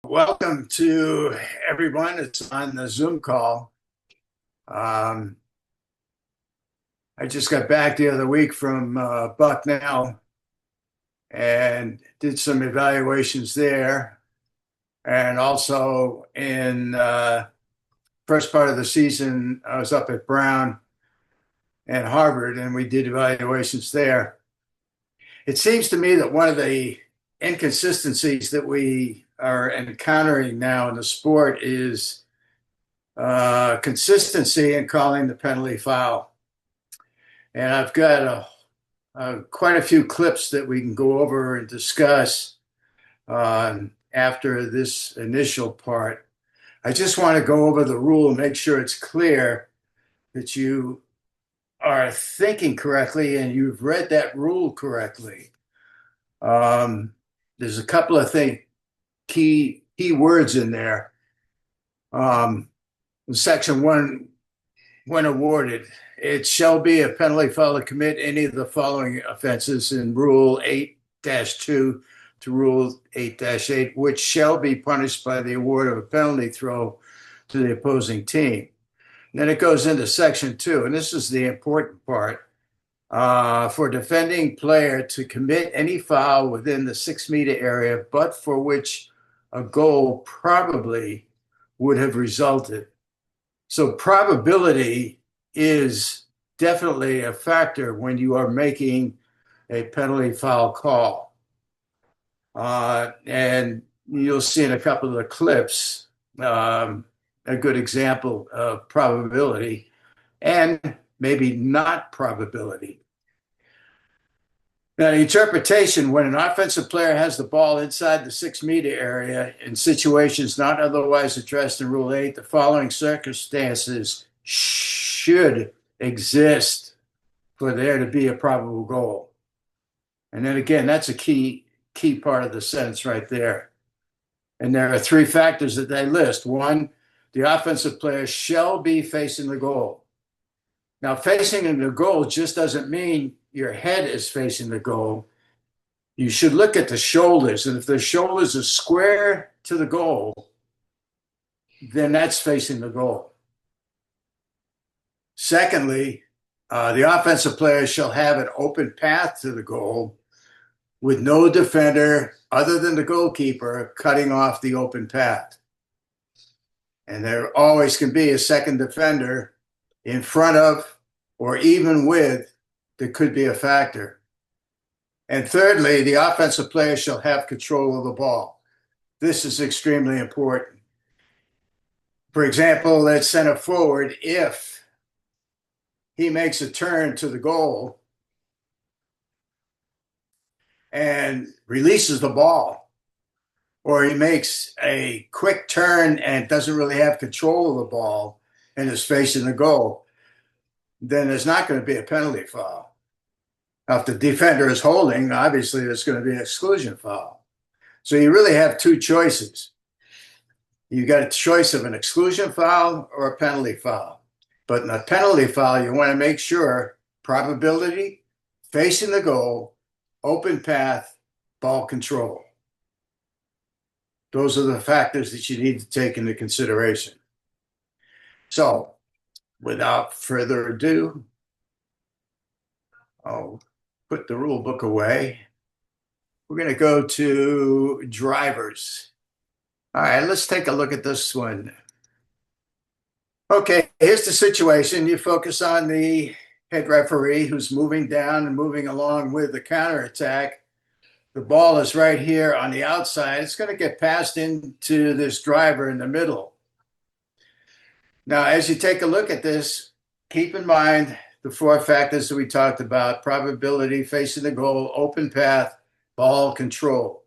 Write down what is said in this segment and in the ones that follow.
Welcome to everyone. It's on the Zoom call. Um, I just got back the other week from Bucknell and did some evaluations there. And also in first part of the season, I was up at Brown and Harvard, and we did evaluations there. It seems to me that one of the inconsistencies that we are encountering now in the sport is consistency in calling the penalty foul. And I've got quite a few clips that we can go over and discuss after this initial part. I just want to go over the rule and make sure it's clear that you are thinking correctly and you've read that rule correctly. There's a couple of key words in there. Section 1, when awarded, it shall be a penalty foul to commit any of the following offenses in Rule 8-2 to Rule 8-8, which shall be punished by the award of a penalty throw to the opposing team. And then it goes into Section 2, and this is the important part. For defending player to commit any foul within the 6-meter area, but for which a goal probably would have resulted. So probability is definitely a factor when you are making a penalty foul call. And you'll see in a couple of the clips a good example of probability and maybe not probability. Now, the interpretation, when an offensive player has the ball inside the 6-meter area in situations not otherwise addressed in Rule 8, the following circumstances should exist for there to be a probable goal. And then again, that's a key part of the sentence right there. And there are 3 factors that they list. 1, the offensive player shall be facing the goal. Now, facing the goal just doesn't mean your head is facing the goal. You should look at the shoulders. And if the shoulders are square to the goal, then that's facing the goal. Secondly, the offensive player shall have an open path to the goal with no defender other than the goalkeeper cutting off the open path. And there always can be a second defender in front of or even with that could be a factor. And thirdly, the offensive player shall have control of the ball. This is extremely important. For example, let's center forward, if he makes a turn to the goal and releases the ball, or he makes a quick turn and doesn't really have control of the ball and is facing the goal, then there's not going to be a penalty foul. Now, if the defender is holding, obviously there's going to be an exclusion foul. So you really have 2 choices. You got a choice of an exclusion foul or a penalty foul. But in a penalty foul, you want to make sure probability, facing the goal, open path, ball control. Those are the factors that you need to take into consideration. So, without further ado, I'll put the rule book away. We're going to go to drivers. All right, let's take a look at this one. Okay, here's the situation. You focus on the head referee who's moving down and moving along with the counterattack. The ball is right here on the outside. It's going to get passed into this driver in the middle. Now, as you take a look at this, keep in mind the 4 factors that we talked about: probability, facing the goal, open path, ball control.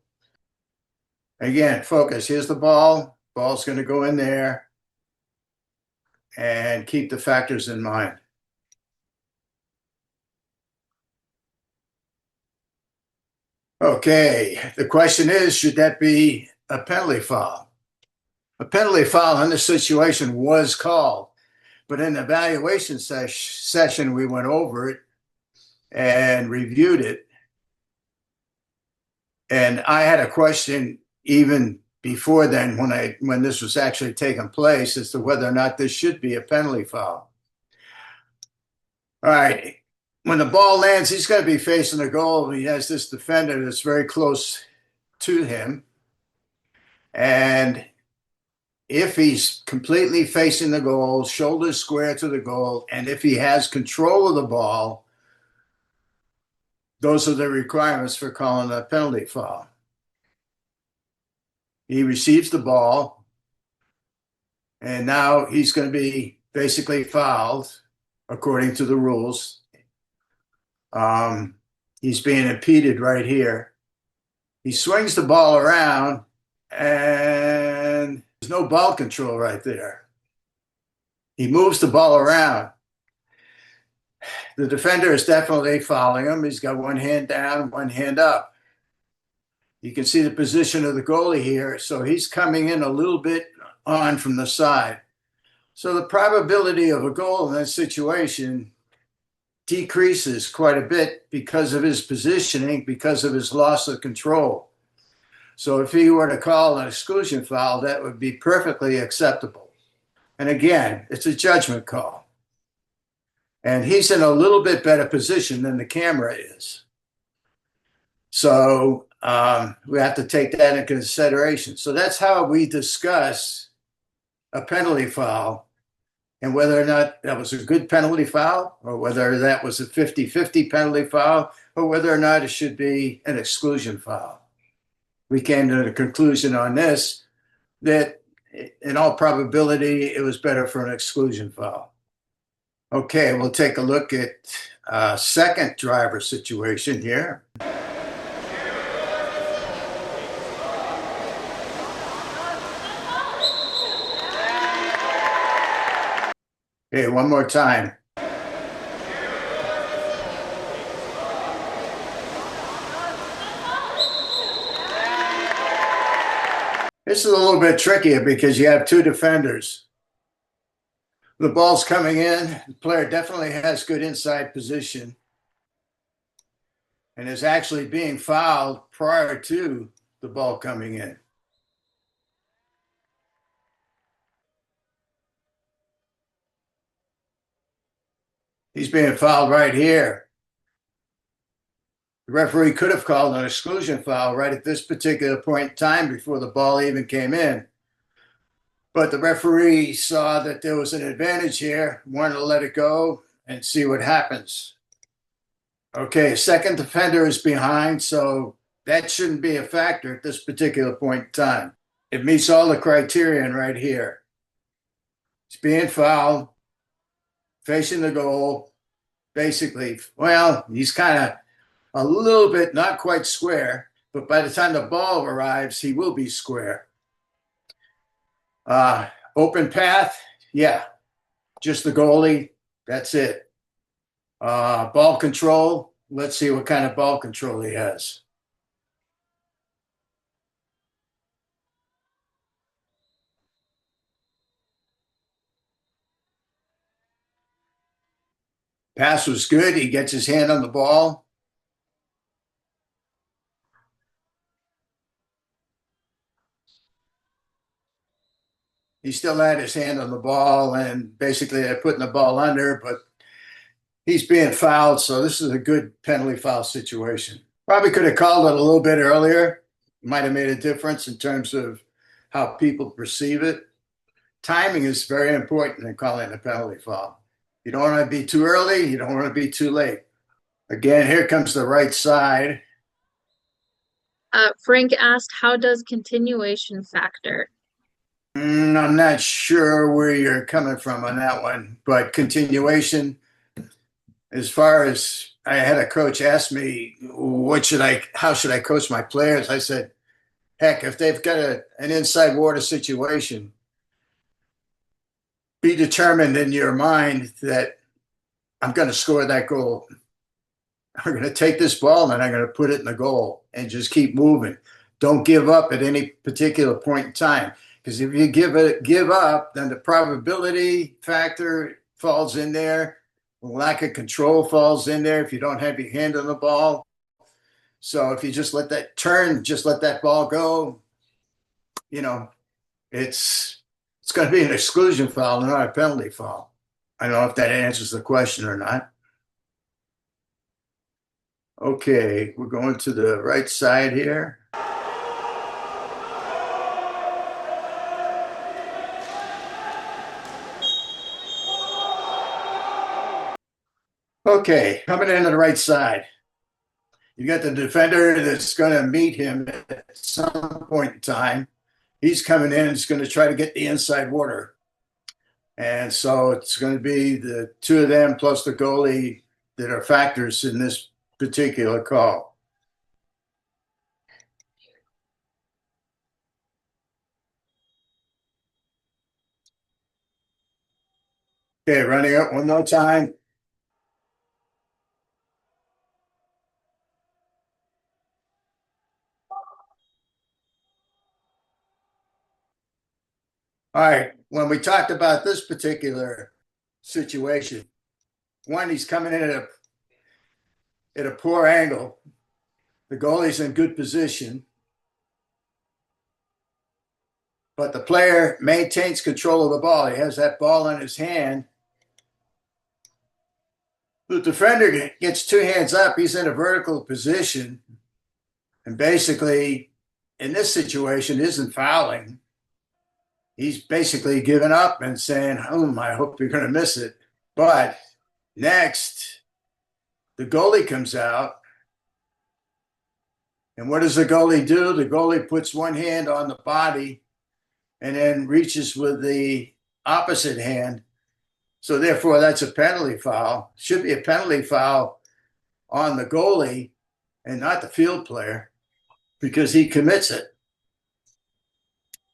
Again, focus. Here's the ball. Ball's going to go in there. And keep the factors in mind. Okay, the question is, should that be a penalty foul? A penalty foul in this situation was called, but in the evaluation session, we went over it and reviewed it. And I had a question even before then when this was actually taking place as to whether or not this should be a penalty foul. All right. When the ball lands, he's going to be facing the goal. He has this defender that's very close to him. And if he's completely facing the goal, shoulders square to the goal, and if he has control of the ball, those are the requirements for calling a penalty foul. He receives the ball, and now he's going to be basically fouled according to the rules. He's being impeded right here. He swings the ball around, and there's no ball control right there. He moves the ball around. The defender is definitely fouling him. He's got one hand down, one hand up. You can see the position of the goalie here. So he's coming in a little bit on from the side. So the probability of a goal in that situation decreases quite a bit because of his positioning, because of his loss of control. So if he were to call an exclusion foul, that would be perfectly acceptable. And again, it's a judgment call. And he's in a little bit better position than the camera is. So we have to take that into consideration. So that's how we discuss a penalty foul and whether or not that was a good penalty foul or whether that was a 50-50 penalty foul or whether or not it should be an exclusion foul. We came to the conclusion on this that in all probability, it was better for an exclusion foul. Okay, we'll take a look at a second driver situation here. Okay, one more time. This is a little bit trickier because you have two defenders. The ball's coming in. The player definitely has good inside position and is actually being fouled prior to the ball coming in. He's being fouled right here. The referee could have called an exclusion foul right at this particular point in time before the ball even came in. But the referee saw that there was an advantage here, wanted to let it go and see what happens. Okay, second defender is behind, so that shouldn't be a factor at this particular point in time. It meets all the criterion right here. He's being fouled, facing the goal, basically. Well, he's kind of a little bit not quite square, but by the time the ball arrives, he will be square. Open path, yeah, just the goalie, that's it. Ball control, let's see what kind of ball control he has. Pass was good, he gets his hand on the ball. He still had his hand on the ball, and basically they're putting the ball under, but he's being fouled, so this is a good penalty foul situation. Probably could have called it a little bit earlier. Might have made a difference in terms of how people perceive it. Timing is very important in calling a penalty foul. You don't want to be too early. You don't want to be too late. Again, here comes the right side. Frank asked, how does continuation factor? I'm not sure where you're coming from on that one, but continuation, as far as I had a coach ask me, how should I coach my players? I said, heck, if they've got an inside water situation, be determined in your mind that I'm going to score that goal. I'm going to take this ball and I'm going to put it in the goal and just keep moving. Don't give up at any particular point in time. Because if you give up, then the probability factor falls in there. Lack of control falls in there if you don't have your hand on the ball. So if you just let that ball go, you know, it's going to be an exclusion foul, not a penalty foul. I don't know if that answers the question or not. Okay, we're going to the right side here. Okay, coming into the right side. You got the defender that's going to meet him at some point in time. He's coming in, he's going to try to get the inside water. And so it's going to be the two of them plus the goalie that are factors in this particular call. Okay, running it one more time. All right, when we talked about this particular situation, one, he's coming in at a poor angle. The goalie's in good position, but the player maintains control of the ball. He has that ball in his hand. The defender gets two hands up. He's in a vertical position. And basically, in this situation, isn't fouling. He's basically given up and saying, I hope you're going to miss it. But next, the goalie comes out. And what does the goalie do? The goalie puts one hand on the body and then reaches with the opposite hand. So therefore, that's a penalty foul. Should be a penalty foul on the goalie and not the field player because he commits it.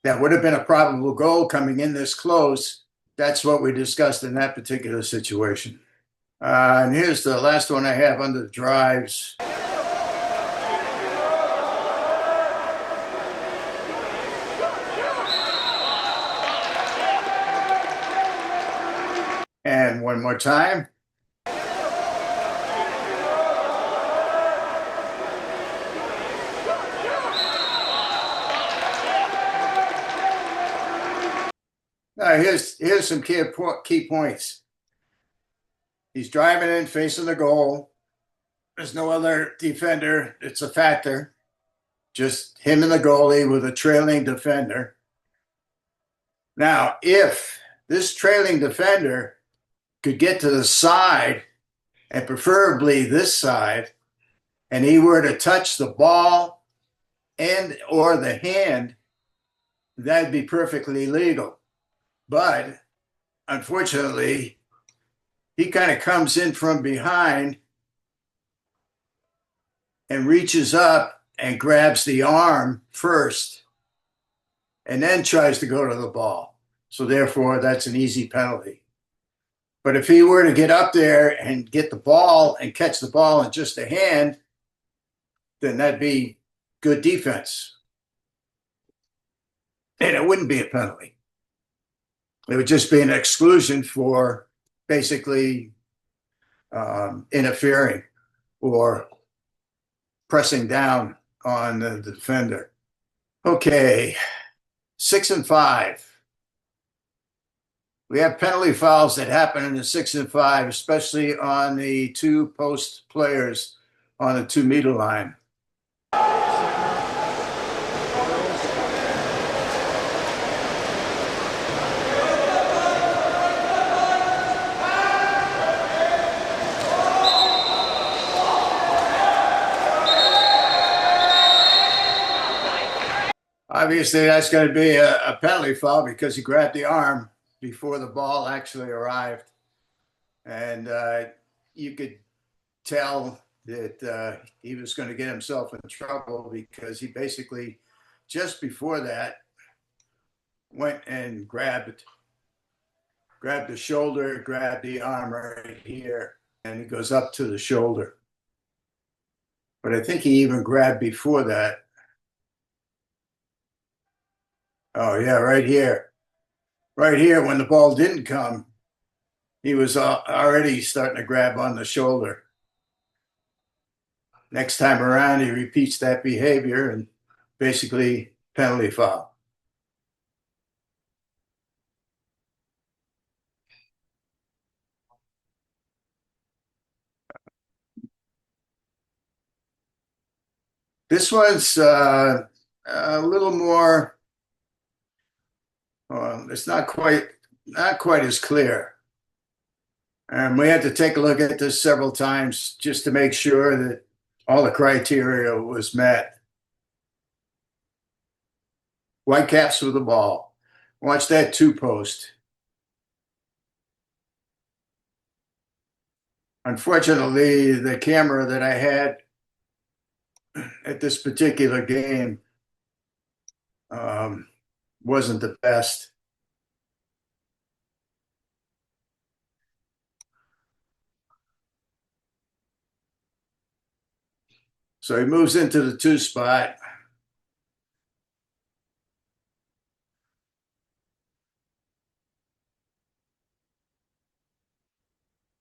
That would have been a probable goal coming in this close. That's what we discussed in that particular situation. And here's the last one I have under the drives. And one more time. Now, here's some key points. He's driving in, facing the goal. There's no other defender. It's a factor. Just him and the goalie with a trailing defender. Now, if this trailing defender could get to the side, and preferably this side, and he were to touch the ball and or the hand, that'd be perfectly legal. But unfortunately, he kind of comes in from behind and reaches up and grabs the arm first and then tries to go to the ball. So therefore, that's an easy penalty. But if he were to get up there and get the ball and catch the ball in just a hand, then that'd be good defense. And it wouldn't be a penalty. It would just be an exclusion for basically interfering or pressing down on the defender. Okay, 6 and 5. We have penalty fouls that happen in the 6 and 5, especially on the two post players on the 2-meter line. Obviously, that's going to be a penalty foul because he grabbed the arm before the ball actually arrived. And you could tell that he was going to get himself in trouble because he basically, just before that, went and grabbed the shoulder, grabbed the arm right here, and he goes up to the shoulder. But I think he even grabbed before that. Oh, yeah, right here. Right here, when the ball didn't come, he was already starting to grab on the shoulder. Next time around, he repeats that behavior and basically penalty foul. This one's a little more, it's not quite as clear. And we had to take a look at this several times just to make sure that all the criteria was met. Whitecaps with the ball. Watch that two post. Unfortunately, the camera that I had at this particular game um, wasn't the best. So he moves into the two spot.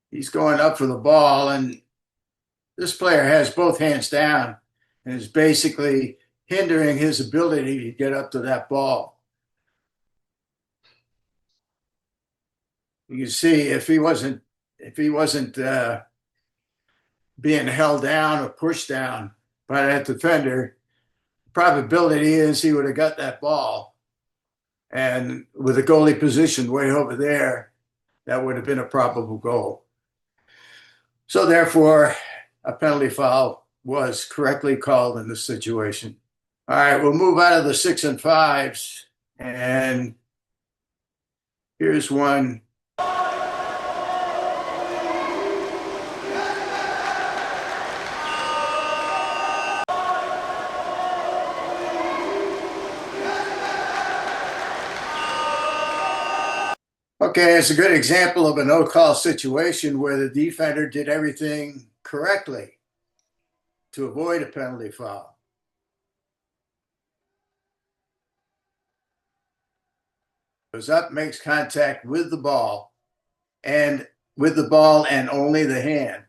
He's going up for the ball, and this player has both hands down and is basically hindering his ability to get up to that ball. You can see if he wasn't being held down or pushed down by that defender, probability is he would have got that ball. And with the goalie positioned way over there, that would have been a probable goal. So therefore, a penalty foul was correctly called in this situation. All right, we'll move out of the 6 and 5s. And here's one. Okay, it's a good example of a no-call situation where the defender did everything correctly to avoid a penalty foul. Goes up, makes contact with the ball, and only the hand.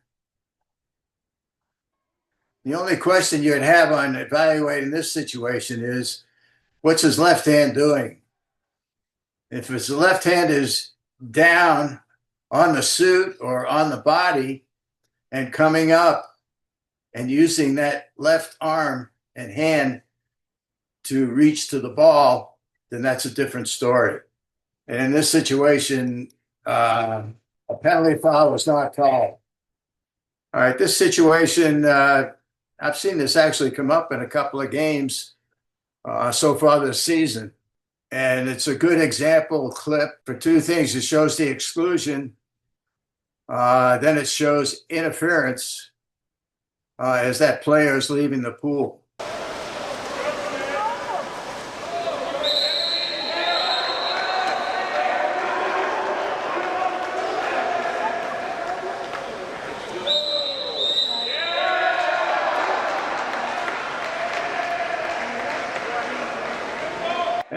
The only question you'd have on evaluating this situation is, what's his left hand doing? If his left hand is down on the suit or on the body and coming up and using that left arm and hand to reach to the ball, then that's a different story. And in this situation, a penalty foul was not called. All right, this situation, I've seen this actually come up in a couple of games so far this season. And it's a good example clip for two things. It shows the exclusion, then it shows interference as that player is leaving the pool.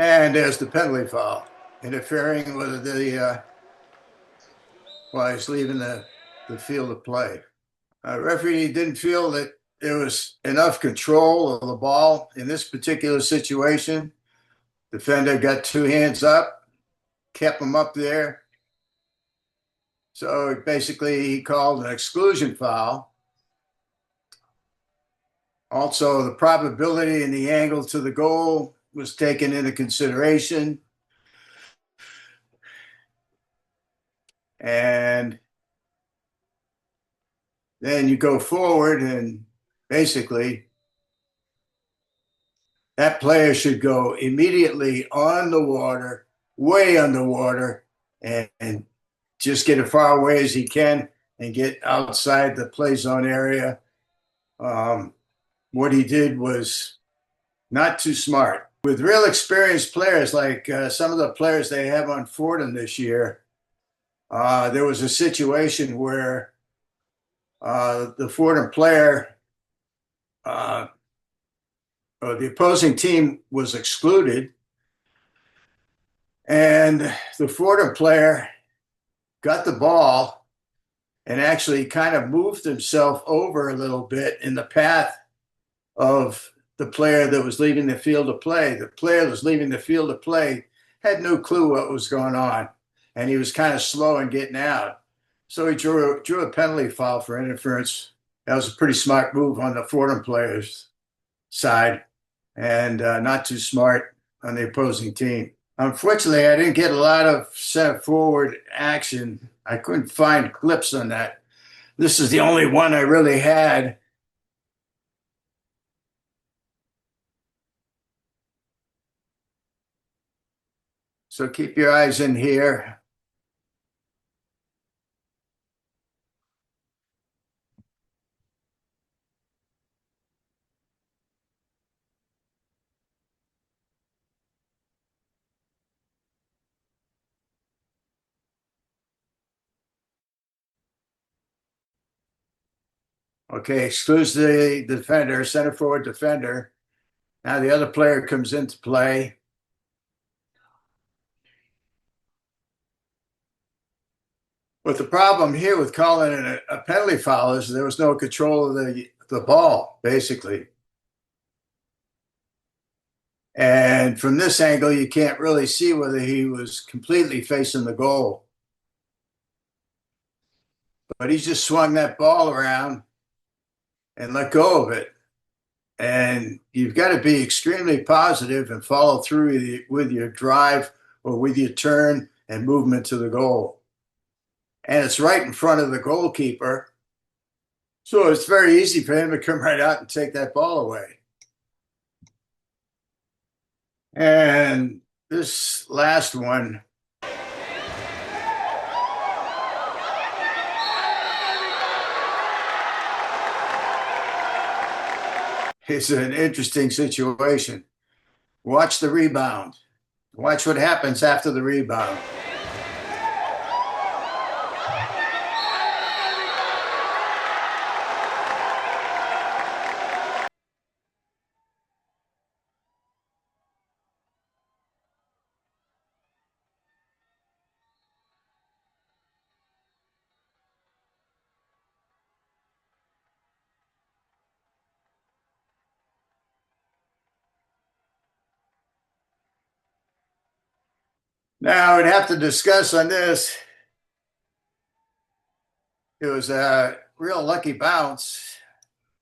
And there's the penalty foul, interfering with while he's leaving the field of play. Referee didn't feel that there was enough control of the ball in this particular situation. Defender got two hands up, kept him up there. So basically he called an exclusion foul. Also, the probability and the angle to the goal was taken into consideration. And then you go forward, and basically that player should go immediately on the water, way underwater, and just get as far away as he can and get outside the play zone area. What he did was not too smart. With real experienced players like some of the players they have on Fordham this year, there was a situation where the Fordham player, or the opposing team was excluded, and the Fordham player got the ball and actually kind of moved himself over a little bit in the path of the player that was leaving the field of play. The player that was leaving the field of play had no clue what was going on, and he was kind of slow in getting out. So he drew a penalty foul for interference. That was a pretty smart move on the Fordham players. side and not too smart on the opposing team. Unfortunately, I didn't get a lot of center forward action. I couldn't find clips on that. This is the only one I really had. So keep your eyes in here. Okay, excludes the defender, center forward defender. Now the other player comes into play. But the problem here with calling it a penalty foul is there was no control of the ball, basically. And from this angle, you can't really see whether he was completely facing the goal. But he just swung that ball around and let go of it. And you've got to be extremely positive and follow through with your drive or with your turn and movement to the goal. And it's right in front of the goalkeeper. So it's very easy for him to come right out and take that ball away. And this last one is an interesting situation. Watch the rebound. Watch what happens after the rebound. Now, we'd have to discuss on this. It was a real lucky bounce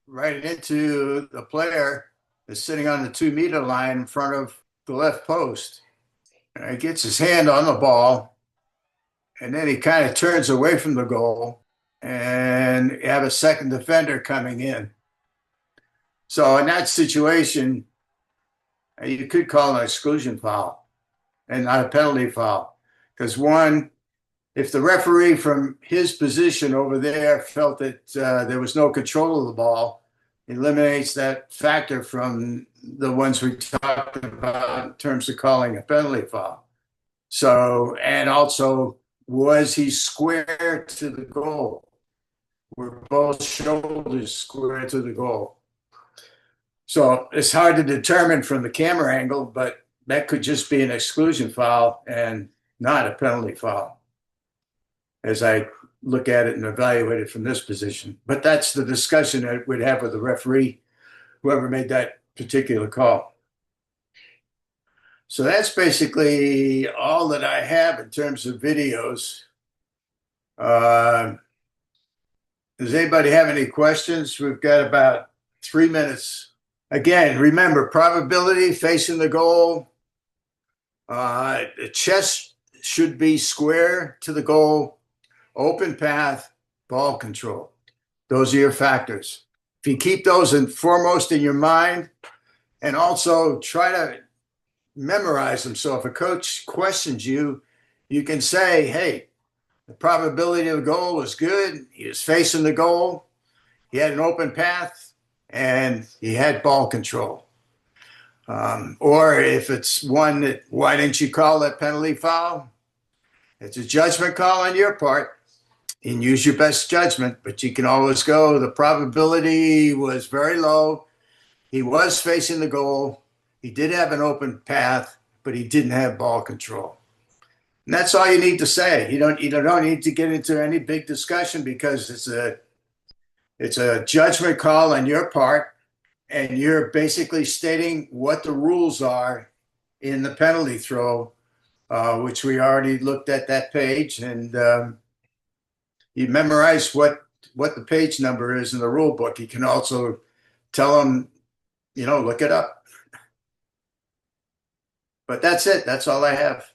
right into the player that's sitting on the 2 meter line in front of the left post. And he gets his hand on the ball, and then he kind of turns away from the goal, and you have a second defender coming in. So in that situation, you could call an exclusion foul and not a penalty foul. Because one, if the referee from his position over there felt that there was no control of the ball, eliminates that factor from the ones we talked about in terms of calling a penalty foul. So, and also, was he square to the goal? Were both shoulders square to the goal? So it's hard to determine from the camera angle, but that could just be an exclusion foul and not a penalty foul, as I look at it and evaluate it from this position. But that's the discussion that we'd have with the referee, whoever made that particular call. So that's basically all that I have in terms of videos. Does anybody have any questions? We've got about 3 minutes. Again, remember, probability facing the goal. The chest should be square to the goal, open path, ball control. Those are your factors. If you keep those foremost in your mind, and also try to memorize them. So if a coach questions you, you can say, hey, the probability of the goal was good. He was facing the goal. He had an open path and he had ball control. Or if it's one that, why didn't you call that penalty foul? It's a judgment call on your part and use your best judgment, but you can always go, the probability was very low. He was facing the goal. He did have an open path, but he didn't have ball control. And that's all you need to say. You don't need to get into any big discussion because it's a judgment call on your part, and you're basically stating what the rules are in the penalty throw, which we already looked at that page, and you memorize what the page number is in the rule book. You can also tell them look it up. But that's it. That's all I have.